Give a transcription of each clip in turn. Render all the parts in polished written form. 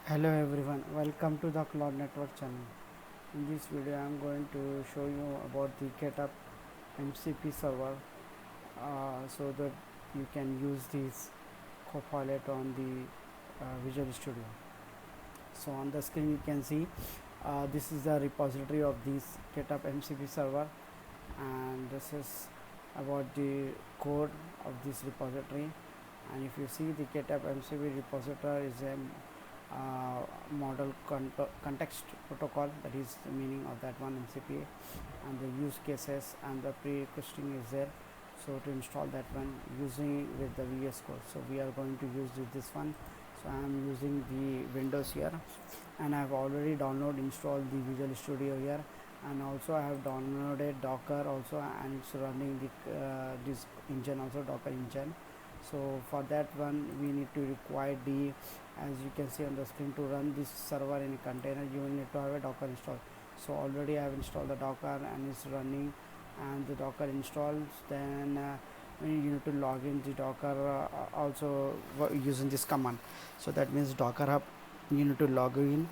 Hello everyone, welcome to the Cloud Network channel. In this video I am going to show you about the GitHub MCP server so that you can use this Copilot on the Visual Studio. So on the screen you can see this is the repository of this GitHub MCP server, and this is about the code of this repository. And if you see, the GitHub MCP repository is a model context protocol, that is the meaning of that one MCP, and the use cases and the prerequisiting is there. So to install that one using with the VS Code, so we are going to use this one. So I am using the Windows here, and I have already installed the Visual Studio here, and also I have downloaded Docker also, and it's running the this engine also, Docker engine. So for that one we need to require the, as you can see on the screen, to run this server in a container you will need to have a Docker install. So already I have installed the Docker and it's running, and the Docker installs, then you need to log in the Docker also using this command. So that means Docker Hub, you need to log in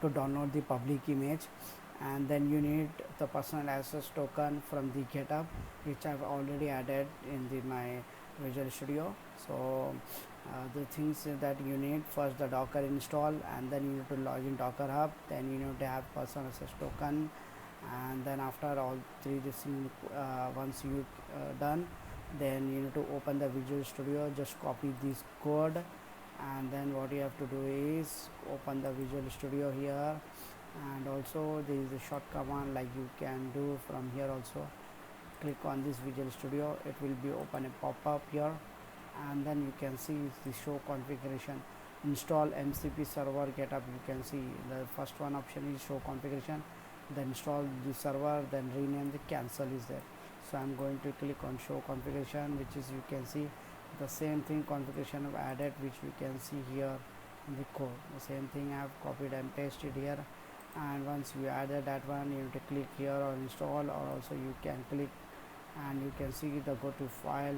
to download the public image, and then you need the personal access token from the GitHub, which I've already added in my Visual Studio. So the things that you need: first the Docker install, and then you need to log in Docker Hub, then you need to have personal access token, and then after all three this once you done, then you need to open the Visual Studio, just copy this code, and then what you have to do is open the Visual Studio here, and also there is a short command like you can do from here also. Click on this Visual Studio, it will be open a pop-up here, and then you can see the show configuration, install MCP server GitHub. You can see the first one option is show configuration, then install the server, then rename, the cancel is there. So I'm going to click on show configuration, which is, you can see the same thing configuration I've added, which we can see here in the code. The same thing I have copied and pasted here, and once you added that one, you have to click here on install, or also you can click and you can see the go to file,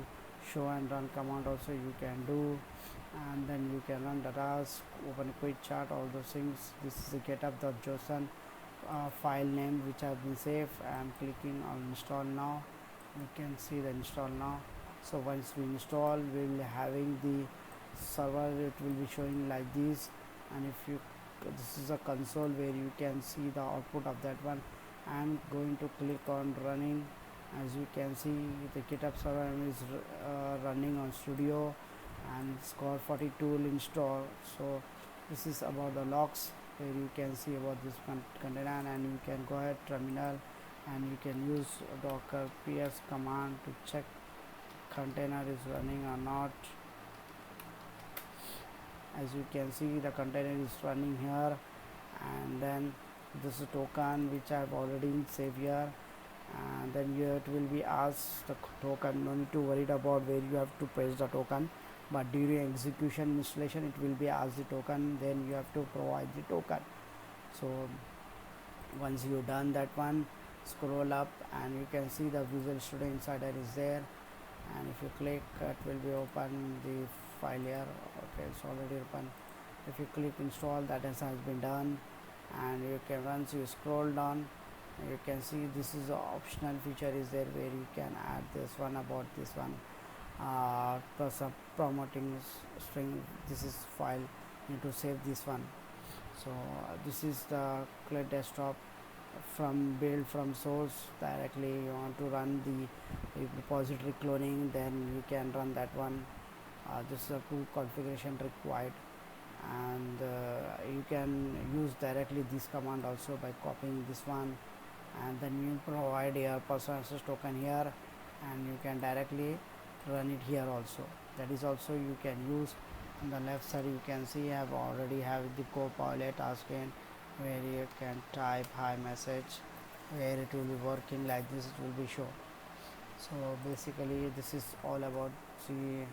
show and run command also you can do, and then you can run the task, open a quick chart, all those things. This is the GitHub.json file name which have been saved. I am clicking on install now. You can see the install now. So once we install, we will having the server, it will be showing like this, and if you, this is a console where you can see the output of that one. I am going to click on running. As you can see, the GitHub server is running on Studio, and it's got 40 tool install. So this is about the logs, where you can see about this container, and you can go ahead terminal, and you can use docker ps command to check container is running or not. As you can see, the container is running here, and then this is token which I have already saved here, and then here it will be asked the token. No need to worry about where you have to paste the token, but during execution installation it will be asked the token, then you have to provide the token. So once you done that one, scroll up and you can see the Visual Studio Insider is there, and if you click, it will be open the file here. Okay, it's already open. If you click install, that has been done, and you can, once you scroll down, you can see this is the optional feature is there, where you can add this one about this one plus promoting string. This is file, you need to save this one. So this is the clear desktop from build from source directly. You want to run the repository cloning, then you can run that one. This is a tool configuration required, and you can use directly this command also by copying this one, and then you provide your personal access token here, and you can directly run it here also. That is also you can use. On the left side you can see I have already have the Copilot asking, where you can type hi message, where it will be working like this, it will be shown. So basically this is all about the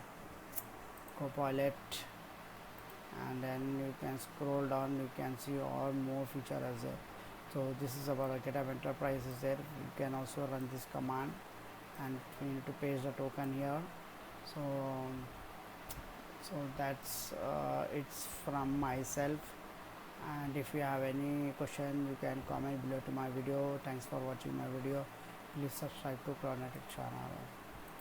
Copilot, and then you can scroll down, you can see all more feature as well. So this is about a GitHub Enterprise is there. You can also run this command, and you need to paste the token here. So So that's it's from myself, and if you have any question you can comment below to my video. Thanks for watching my video. Please subscribe to Cloudnatic channel.